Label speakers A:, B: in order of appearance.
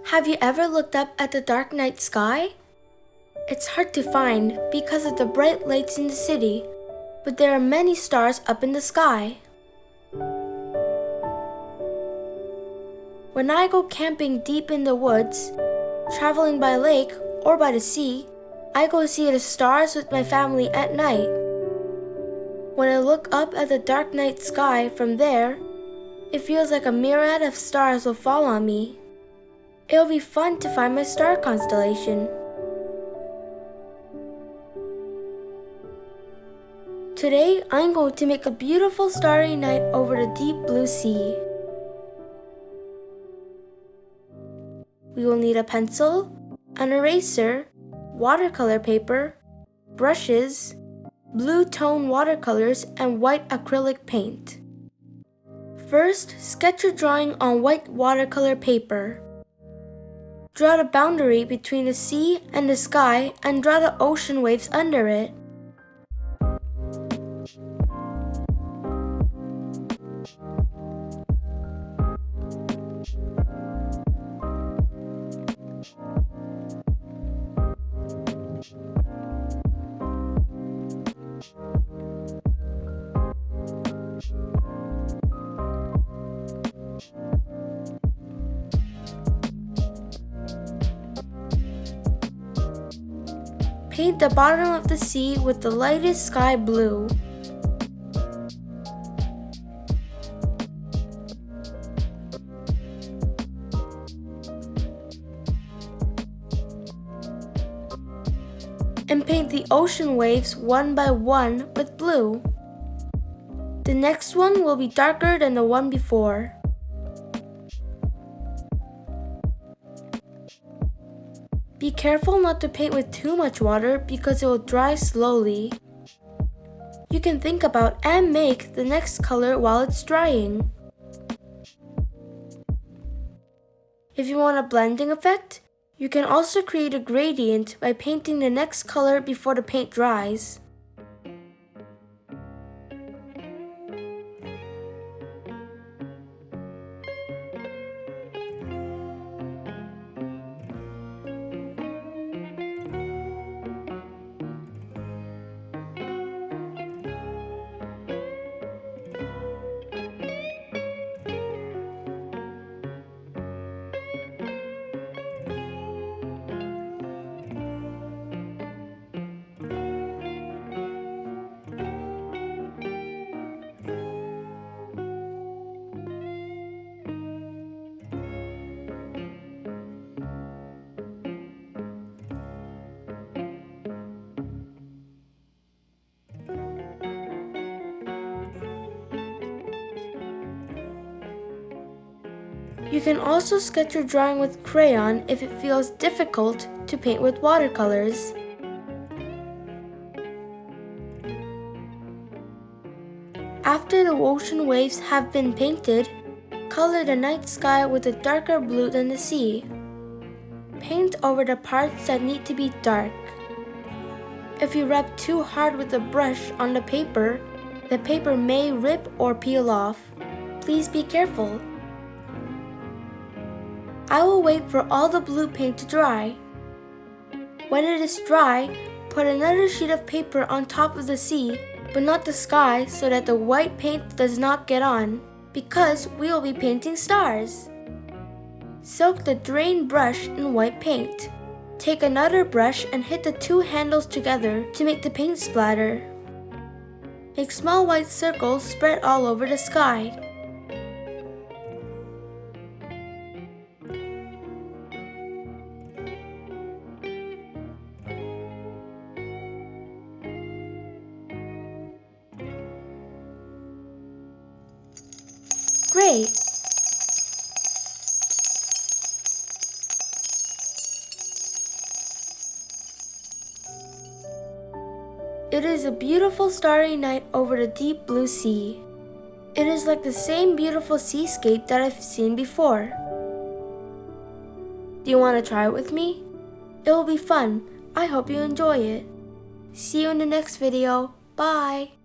A: Have you ever looked up at the dark night sky? It's hard to find because of the bright lights in the city, but there are many stars up in the sky. When I go camping deep in the woods, traveling by lake or by the sea, I go see the stars with my family at night. When I look up at the dark night sky from there, it feels like a myriad of stars will fall on me. It'll be fun to find my star constellation. Today, I'm going to make a beautiful starry night over the deep blue sea. We will need a pencil, an eraser, watercolor paper, brushes, blue tone watercolors, and white acrylic paint. First, sketch your drawing on white watercolor paper. Draw the boundary between the sea and the sky and draw the ocean waves under it. Paint the bottom of the sea with the lightest sky blue. And paint the ocean waves one by one with blue. The next one will be darker than the one before. Be careful not to paint with too much water because it will dry slowly. You can think about and make the next color while it's drying. If you want a blending effect, you can also create a gradient by painting the next color before the paint dries. You can also sketch your drawing with crayon if it feels difficult to paint with watercolors. After the ocean waves have been painted, color the night sky with a darker blue than the sea. Paint over the parts that need to be dark. If you rub too hard with the brush on the paper may rip or peel off. Please be careful. I will wait for all the blue paint to dry. When it is dry, put another sheet of paper on top of the sea, but not the sky so that the white paint does not get on, because we will be painting stars. Soak the drained brush in white paint. Take another brush and hit the two handles together to make the paint splatter. Make small white circles spread all over the sky. Great! It is a beautiful starry night over the deep blue sea. It is like the same beautiful seascape that I've seen before. Do you want to try it with me? It will be fun. I hope you enjoy it. See you in the next video. Bye!